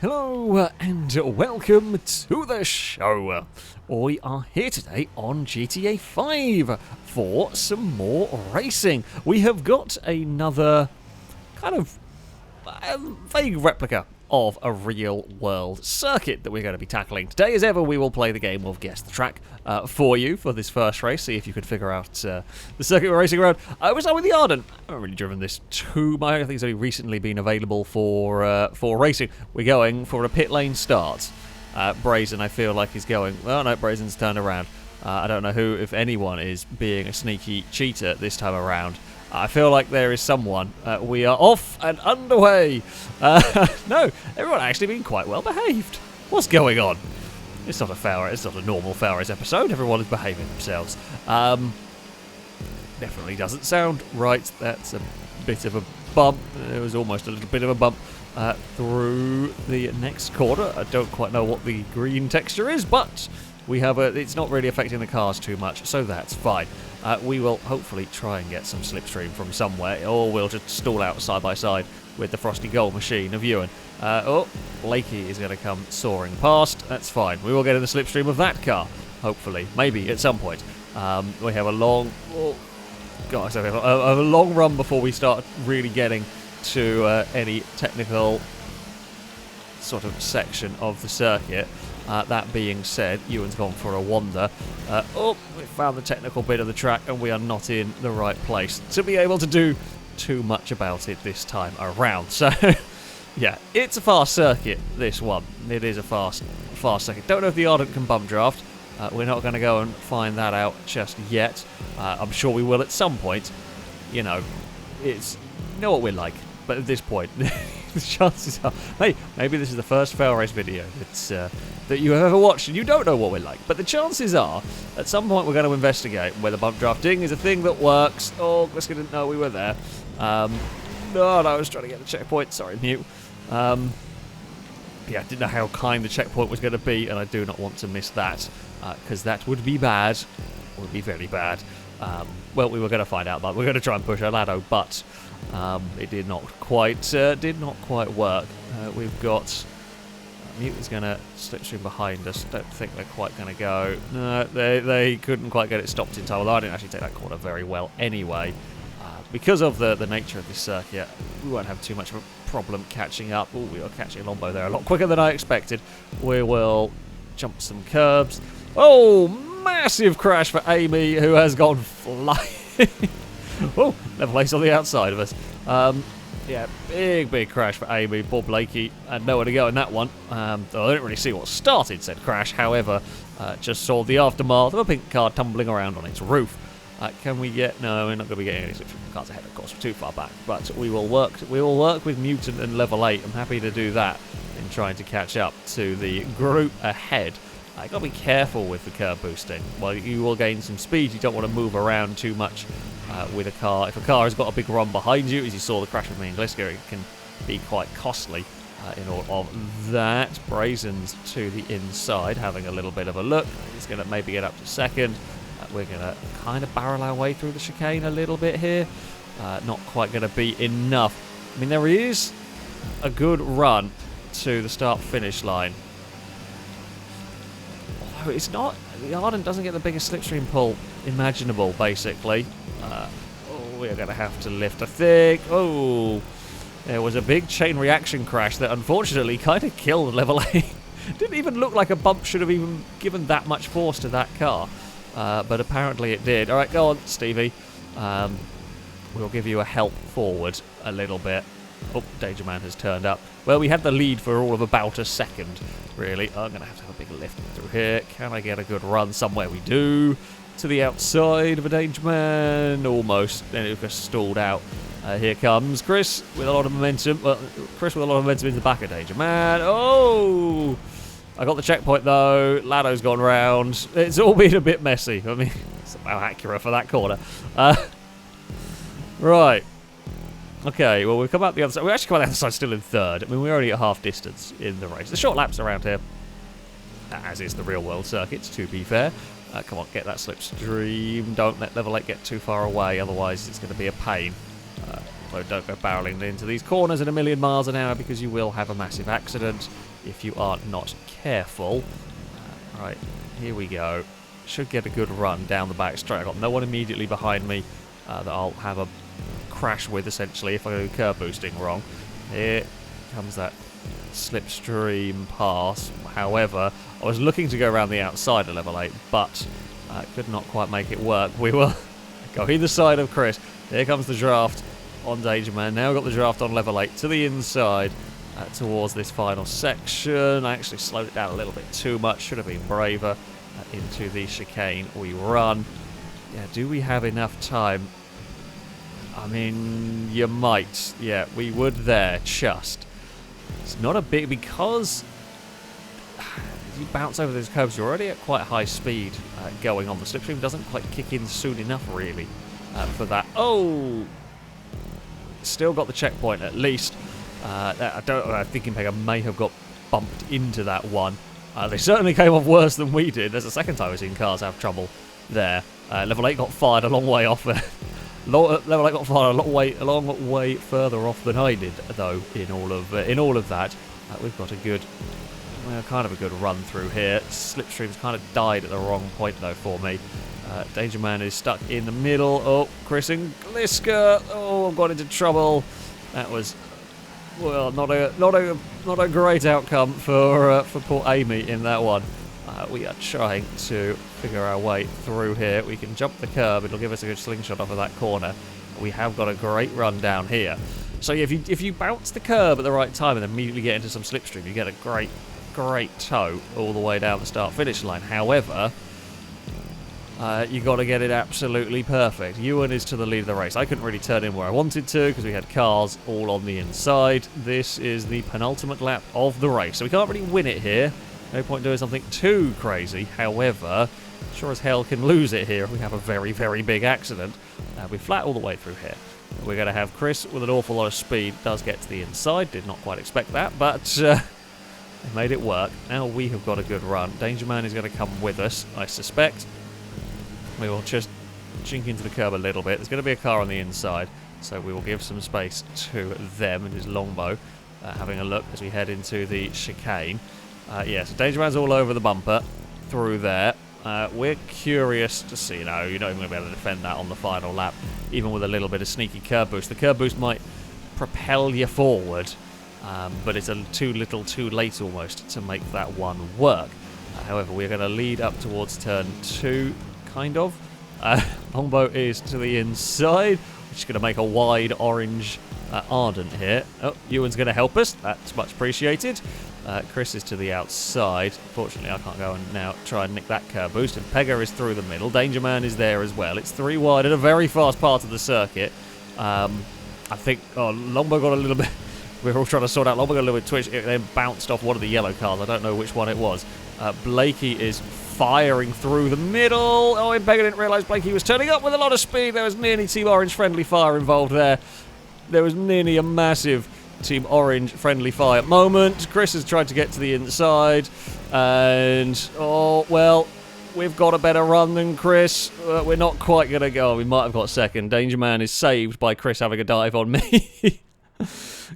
Hello and welcome to the show. We are here today on GTA 5 for some more racing. We have got another kind of vague replica of a real-world circuit that we're going to be tackling. Today, as ever, we will play the game of Guess the Track for you for this first race, see if you could figure out the circuit we're racing around. We'll start with the Ardent. I haven't really driven this too much. I think it's only recently been available for racing. We're going for a pit lane start. Brazen, I feel like, is going... Well, no, Brazen's turned around. I don't know who, if anyone, is being a sneaky cheater this time around. I feel like there is someone. We are off and underway. No, everyone actually been quite well behaved. What's going on? It's not a normal FailRace episode. Everyone is behaving themselves. Definitely doesn't sound right. That's a bit of a bump. There was almost a little bit of a bump through the next corner. I don't quite know what the green texture is, but we have it's not really affecting the cars too much, so that's fine. We will hopefully try and get some slipstream from somewhere, or we'll just stall out side by side with the Frosty Gold machine of Ewan. Blakey is going to come soaring past. That's fine. We will get in the slipstream of that car, hopefully, maybe at some point. We have a long, a long run before we start really getting to any technical sort of section of the circuit. That being said, Ewan's gone for a wander. We found the technical bit of the track and we are not in the right place to be able to do too much about it this time around. So, yeah, it's a fast circuit, this one. It is a fast circuit. Don't know if the Ardent can bump draft. We're not going to go and find that out just yet. I'm sure we will at some point. You know what we're like. But at this point, the chances are... Hey, maybe this is the first FailRace video that you have ever watched and you don't know what we're like. But the chances are, at some point we're going to investigate whether bump drafting is a thing that works. Oh, Gliska didn't know we were there. No, I was trying to get the checkpoint. Sorry, mute. Yeah, I didn't know how kind the checkpoint was going to be, and I do not want to miss that, because that would be bad. Would be very bad. Well, we were going to find out, but we're going to try and push Alado, but... it did not quite work. We've got Mute is going to slipstream behind us. Don't think they're quite going to go. No, they couldn't quite get it stopped in time. Although I didn't actually take that corner very well anyway. Because of the nature of this circuit, we won't have too much of a problem catching up. Oh, we are catching Lombo there a lot quicker than I expected. We will jump some curbs. Oh, massive crash for Amy, who has gone flying. Oh, level ace on the outside of us. Yeah, big crash for Amy. Poor Blakey had nowhere to go in that one. Though I didn't really see what started said crash. However, just saw the aftermath of a pink car tumbling around on its roof. Can we get... No, we're not going to be getting any cars ahead, of course. We're too far back. But we will work with Mutant and level 8. I'm happy to do that in trying to catch up to the group ahead. Got to be careful with the curb boosting. While you will gain some speed, you don't want to move around too much with a car. If a car has got a big run behind you, as you saw the crash with me and Gliska, it can be quite costly in all of that. Brazen's to the inside, having a little bit of a look. He's going to maybe get up to second. We're going to kind of barrel our way through the chicane a little bit here. Not quite going to be enough. I mean, there is a good run to the start-finish line. Although it's not... The Ardent doesn't get the biggest slipstream pull imaginable, basically. We're going to have to lift, I think. Oh, there was a big chain reaction crash that unfortunately kind of killed level 8. Didn't even look like a bump should have even given that much force to that car. But apparently it did. Alright, go on, Stevie. We'll give you a help forward a little bit. Oh, Danger Man has turned up. Well, we had the lead for all of about a second, really. I'm going to have a big lift through here. Can I get a good run somewhere? We do. To the outside of a Danger Man. Almost. Then it just stalled out. Here comes Chris with a lot of momentum. Well, Chris with a lot of momentum in the back of Danger Man. Oh! I got the checkpoint, though. Lado's gone round. It's all been a bit messy. I mean, it's about accurate for that corner. Right. Okay, well, we've come out the other side. We actually come out the other side still in third. I mean, we're only at half distance in the race. The short laps around here, as is the real-world circuits, to be fair. Come on, get that slipstream. Don't let level 8 get too far away, otherwise it's going to be a pain. So don't go barreling into these corners at a million miles an hour because you will have a massive accident if you are not careful. Right, here we go. Should get a good run down the back straight. I've got no one immediately behind me that I'll have a crash with, essentially, if I do curb boosting wrong. Here comes that slipstream pass. However, I was looking to go around the outside of level 8, but could not quite make it work. We will go either side of Chris. Here comes the draft on Danger Man. Now got the draft on level 8 to the inside towards this final section. I actually slowed it down a little bit too much. Should have been braver. Into the chicane we run. Yeah, do we have enough time? I mean, you might. Yeah, we would there, just. It's not a big, because you bounce over those curves, you're already at quite high speed going on. The slipstream doesn't quite kick in soon enough, really, for that. Oh! Still got the checkpoint, at least. I think Impega may have got bumped into that one. They certainly came off worse than we did. There's the second time we've seen cars have trouble there. Level 8 got fired a long way off there. Level 8 got fired a long way further off than I did, though, in all of that. We've got a good, well, kind of a good run through here. Slipstream's kind of died at the wrong point, though, for me. Danger Man is stuck in the middle. Oh, Chris and Gliska. Oh, got into trouble. That was, well, not a great outcome for poor Amy in that one. We are trying to figure our way through here. We can jump the curb. It'll give us a good slingshot off of that corner. We have got a great run down here. So yeah, if you bounce the curb at the right time and immediately get into some slipstream, you get a great tow all the way down the start-finish line. However, you got to get it absolutely perfect. Ewan is to the lead of the race. I couldn't really turn in where I wanted to because we had cars all on the inside. This is the penultimate lap of the race, so we can't really win it here. No point doing something too crazy. However, sure as hell can lose it here if we have a very, very big accident. We're flat all the way through here. We're going to have Chris with an awful lot of speed. Does get to the inside. Did not quite expect that, but they made it work. Now we have got a good run. Danger Man is going to come with us, I suspect. We will just chink into the curb a little bit. There's going to be a car on the inside, so we will give some space to them and his longbow. Having a look as we head into the chicane. Yeah, so Danger Man's all over the bumper through there. We're curious to see, no, you're not even going to be able to defend that on the final lap, even with a little bit of sneaky curb boost. The curb boost might propel you forward, but it's too little too late almost to make that one work. However, we're going to lead up towards turn 2, kind of. Longbow is to the inside, which is going to make a wide orange Ardent here. Oh, Ewan's going to help us. That's much appreciated. Chris is to the outside. Fortunately, I can't go and now try and nick that curb boost. And Pega is through the middle. Danger Man is there as well. It's 3 wide at a very fast part of the circuit. I think Longbow got a little bit... We were all trying to sort out. Longbow got a little bit twitched. It then bounced off one of the yellow cars. I don't know which one it was. Blakey is firing through the middle. Oh, and Pega didn't realise Blakey was turning up with a lot of speed. There was nearly Team Orange friendly fire involved there. There was nearly a massive Team Orange friendly fire moment. Chris has tried to get to the inside, and oh well, we've got a better run than Chris. We're not quite gonna go. We might have got second. Danger Man is saved by Chris having a dive on me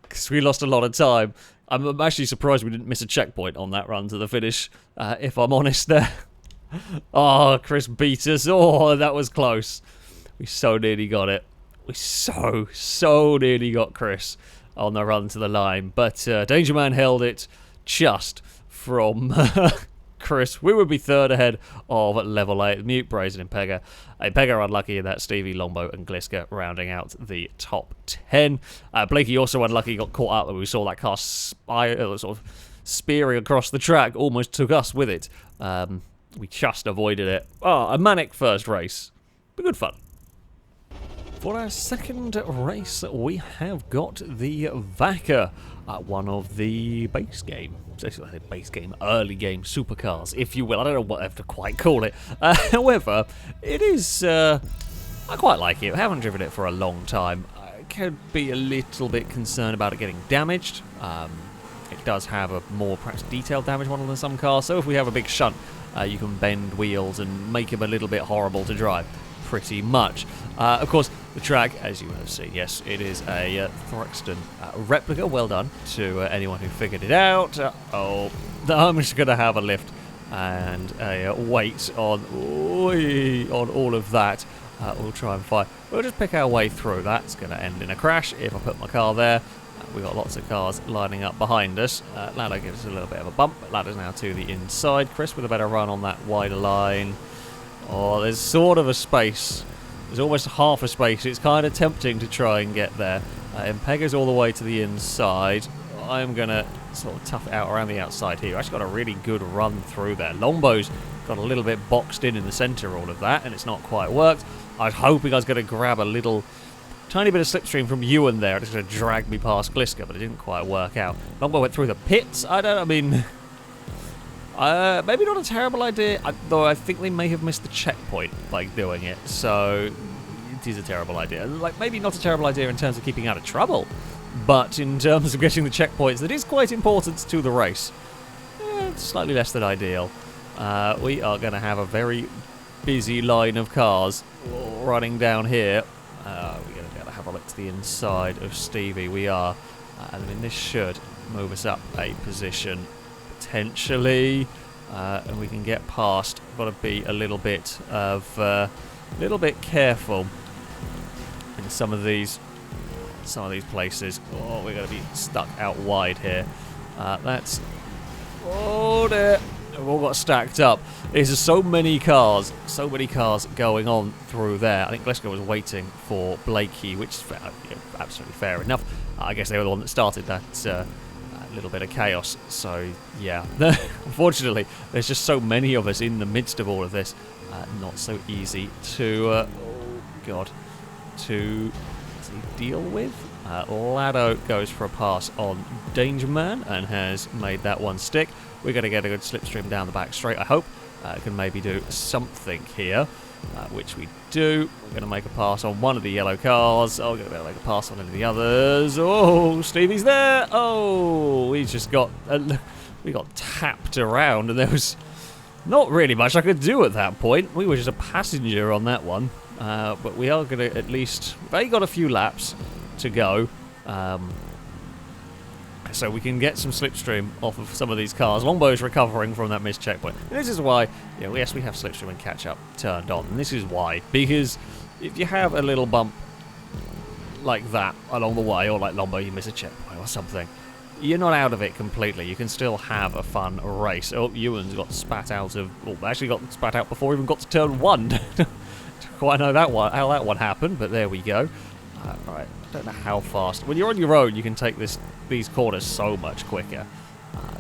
because we lost a lot of time. I'm actually surprised we didn't miss a checkpoint on that run to the finish, if I'm honest there. Oh, Chris beat us. Oh, that was close. We so nearly got it. We so nearly got Chris on the run to the line. But Danger Man held it just from Chris. We would be third ahead of level 8. Mute, Brazen, and Pega. Pega unlucky in that. Stevie, Longbow, and Gliska rounding out the top 10. Blakey also unlucky, got caught out. We saw that car sort of spearing across the track. Almost took us with it. We just avoided it. Oh, a manic first race. But good fun. For our second race, we have got the Vacca, one of the base game, early game supercars, if you will. I don't know what I have to quite call it. However, it is, I quite like it. I haven't driven it for a long time. I could be a little bit concerned about it getting damaged. It does have a more perhaps detailed damage model than some cars, so if we have a big shunt, you can bend wheels and make them a little bit horrible to drive. Pretty much. Of course, The track, as you have seen, yes, it is a Thruxton replica. Well done to anyone who figured it out. I'm just going to have a lift and a wait on all of that. We'll try and find. We'll just pick our way through. That's going to end in a crash if I put my car there. We've got lots of cars lining up behind us. Lado gives us a little bit of a bump, but Lado's now to the inside. Chris with a better run on that wider line. Oh, there's sort of a space. There's almost half a space. It's kind of tempting to try and get there. Impega's all the way to the inside. I'm going to sort of tough it out around the outside here. Actually got a really good run through there. Longbow's got a little bit boxed in the centre, all of that, and it's not quite worked. I was hoping I was going to grab a little tiny bit of slipstream from Ewan there. It's going to drag me past Gliska, but it didn't quite work out. Longbow went through the pits. Maybe not a terrible idea, though I think they may have missed the checkpoint by doing it, so it is a terrible idea. Like, maybe not a terrible idea in terms of keeping out of trouble, but in terms of getting the checkpoints, that is quite important to the race. Slightly less than ideal. We are going to have a very busy line of cars running down here. We're going to be able to have a look to the inside of Stevie. We are. I mean, this should move us up a position, potentially, and we can get past. Got to be a little bit careful in some of these places. Oh, we're going to be stuck out wide here. Oh dear. We've all got stacked up. There's so many cars going on through there. I think Gliska was waiting for Blakey, which is absolutely fair enough. I guess they were the one that started that little bit of chaos. So, yeah. Unfortunately, there's just so many of us in the midst of all of this. Not so easy to, to deal with. Lado goes for a pass on Danger Man and has made that one stick. We're going to get a good slipstream down the back straight, I hope. Can maybe do something here, which we do. We're going to make a pass on one of the yellow cars. Oh, we're going to make a pass on any of the others. Oh, Stevie's there. Oh, we got tapped around, and there was not really much I could do at that point. We were just a passenger on that one. But we are going to at least... We've only got a few laps to go. So we can get some slipstream off of some of these cars. Longbow's recovering from that missed checkpoint. And this is why, yes, we have slipstream and catch-up turned on. And this is why. Because if you have a little bump like that along the way, or like Longbow, you miss a checkpoint or something, you're not out of it completely. You can still have a fun race. Oh, Ewan's got spat out of... Well, actually got spat out before we even got to turn 1. Don't quite know how that one happened, but there we go. Right, I don't know how fast. When you're on your own, you can take these corners so much quicker.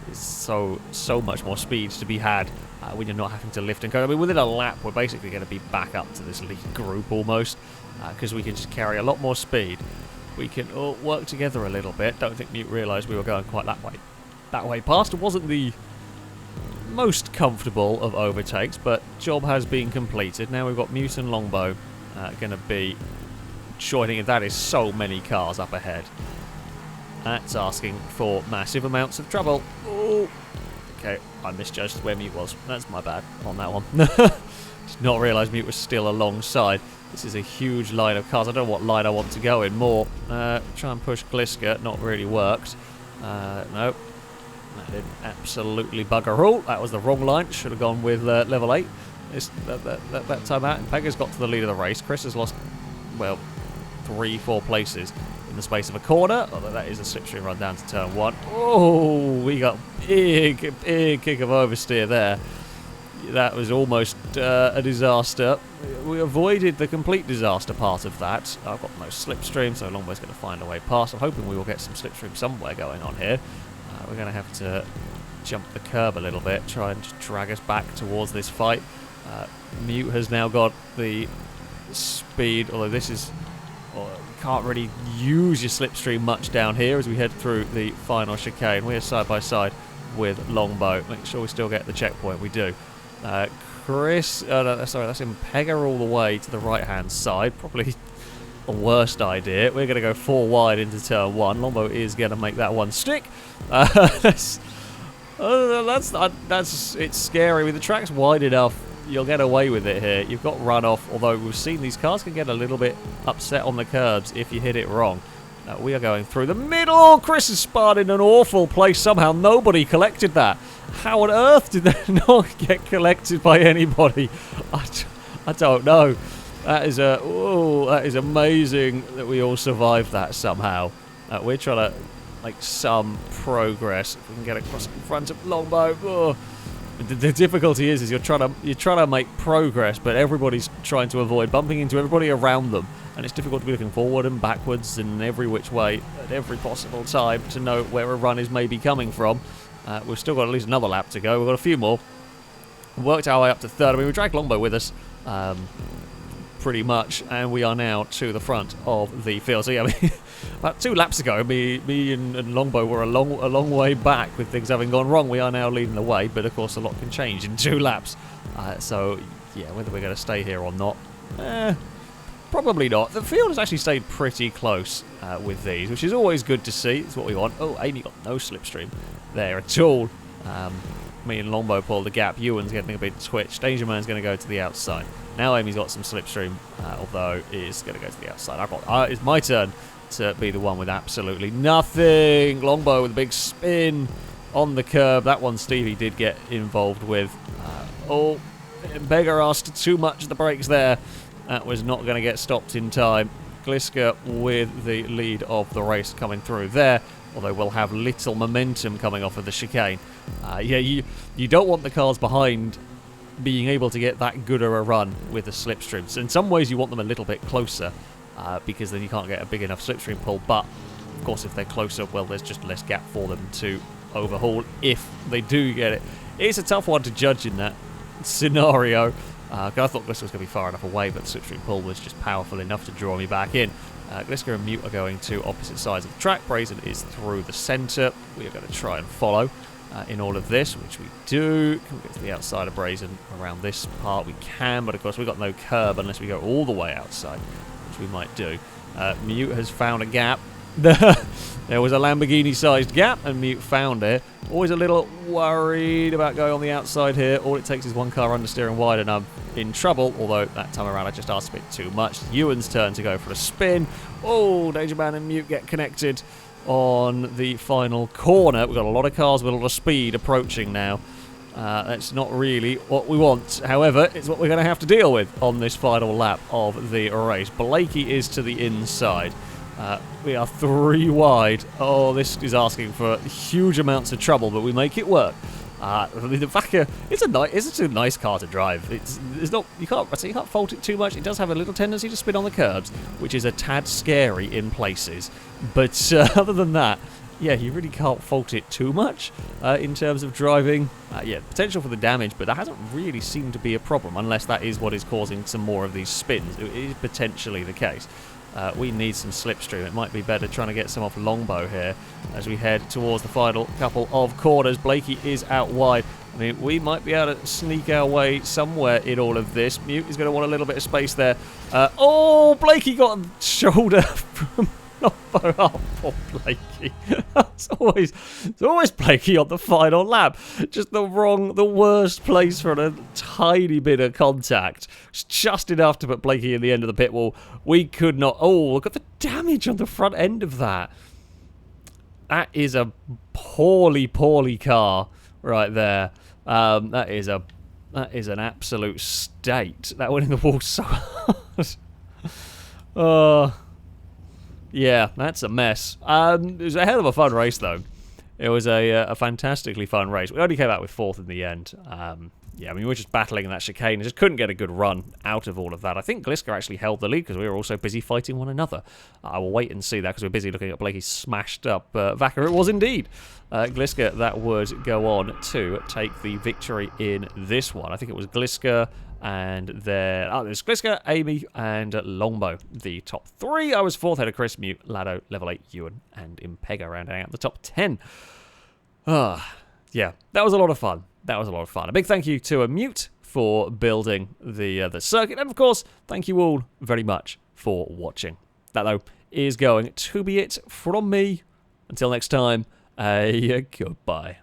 There's so much more speed to be had when you're not having to lift and go. I mean, within a lap, we're basically going to be back up to this lead group almost, because we can just carry a lot more speed. We can all work together a little bit. Don't think Mute realised we were going quite that way past. It wasn't the most comfortable of overtakes, but job has been completed. Now we've got Mute and Longbow going to be joining in. That is so many cars up ahead. That's asking for massive amounts of trouble. Oh, okay, I misjudged where Mute was. That's my bad on that one. Did not realise Mute was still alongside. This is a huge line of cars. I don't know what line I want to go in more. Try and push Gliska. Not really worked. Nope. That didn't absolutely bugger all. That was the wrong line. Should have gone with level 8. That time out. Pega's got to the lead of the race. Chris has lost, well, 3-4 places in the space of a corner. Although that is a slipstream run down to turn 1. Oh, we got big kick of oversteer there. That was almost a disaster. We avoided the complete disaster part of that. I've got no slipstream, so Longbow's going to find a way past. I'm hoping we will get some slipstream somewhere going on here. We're going to have to jump the curb a little bit, try and just drag us back towards this fight. Mute has now got the speed, although this is... you can't really use your slipstream much down here as we head through the final chicane. We're side by side with Longbow. Make sure we still get the checkpoint. We do. Chris... no, sorry, that's Impega all the way to the right-hand side. Probably the worst idea. We're going to go 4 wide into turn 1. Longbow is going to make that one stick. It's scary. I mean, the track's wide enough. you'll get away with it here. You've got runoff, although we've seen these cars can get a little bit upset on the curbs if you hit it wrong. We are going through the middle. Chris has spun in an awful place. Somehow nobody collected that. How on earth did that not get collected by anybody? I don't know. That is amazing that we all survived that somehow. We're trying to make some progress. If we can get across in front of Longbow. Oh. The difficulty is you're trying to make progress, but everybody's trying to avoid bumping into everybody around them, and it's difficult to be looking forward and backwards in every which way at every possible time to know where a run is maybe coming from. We've still got at least another lap to go. We've got a few more. Worked our way up to third. I mean, we dragged Longbow with us, pretty much, and we are now to the front of the field. So yeah, I mean, about 2 laps ago, me and Longbow were a long way back with things having gone wrong. We are now leading the way, but of course a lot can change in 2 laps. So yeah, whether we're going to stay here or not, probably not. The field has actually stayed pretty close with these, which is always good to see. It's what we want. Oh, Amy got no slipstream there at all. Me and Longbow pulled the gap. Ewan's getting a bit twitch. Danger Man's going to go to the outside. Now Amy's got some slipstream, although it is going to go to the outside. It's my turn to be the one with absolutely nothing. Longbow with a big spin on the curb. That one Stevie did get involved with. Beggar asked too much of the brakes there. That was not going to get stopped in time. Gliska with the lead of the race coming through there, although we'll have little momentum coming off of the chicane. Yeah, you don't want the cars behind being able to get that good of a run with the slipstream. So in some ways you want them a little bit closer, because then you can't get a big enough slipstream pull, but of course if they're closer, well, there's just less gap for them to overhaul if they do get it. It's a tough one to judge in that scenario. I thought Gliska was going to be far enough away, but the slipstream pull was just powerful enough to draw me back in. Gliska and Mute are going to opposite sides of the track. Brazen is through the centre. We are going to try and follow in all of this, which we do. Can we get to the outside of Brazen around this part? We can, but of course we've got no curb unless we go all the way outside, which we might do. Mute has found a gap. There was a Lamborghini-sized gap, and Mute found it. Always a little worried about going on the outside here. All it takes is one car understeering wide, and I'm in trouble, although that time around I just asked a bit too much. Ewan's turn to go for a spin. Oh, Danger Man and Mute get connected on the final corner. We've got a lot of cars with a lot of speed approaching now. That's not really what we want. However, it's what we're going to have to deal with on this final lap of the race. Blakey is to the inside. We are 3 wide. Oh, this is asking for huge amounts of trouble, but we make it work. The Vacca, it's a nice car to drive. You can't fault it too much. It does have a little tendency to spin on the curbs, which is a tad scary in places. But other than that, yeah, you really can't fault it too much in terms of driving. Yeah, potential for the damage, but that hasn't really seemed to be a problem, unless that is what is causing some more of these spins. It is potentially the case. We need some slipstream. It might be better trying to get some off Longbow here as we head towards the final couple of corners. Blakey is out wide. I mean, we might be able to sneak our way somewhere in all of this. Mute is going to want a little bit of space there. Oh, Blakey got a shoulder from Longbow. Oh, poor Blakey. It's always Blakey on the final lap. Just the worst place for a tiny bit of contact. It's just enough to put Blakey in the end of the pit wall. We could not. Oh, look at the damage on the front end of that. That is a poorly car right there. That is an absolute state. That went in the wall so hard. Yeah, that's a mess. It was a hell of a fun race, though. It was a fantastically fun race. We only came out with 4th in the end. Yeah, I mean, we were just battling in that chicane and just couldn't get a good run out of all of that. I think Gliska actually held the lead because we were also busy fighting one another. I will wait and see that because we're busy looking at Blakey's smashed up Vacca. It was indeed Gliska that would go on to take the victory in this one. I think it was Gliska and then... Oh, there's Gliska, Amy, and Longbow. The top 3. I was 4th, head of Chris, Mute, Lado, Level 8, Ewan, and Impega rounding out the top 10. Yeah, that was a lot of fun. That was a lot of fun. A big thank you to Mute for building the circuit. And, of course, thank you all very much for watching. That, though, is going to be it from me. Until next time, goodbye.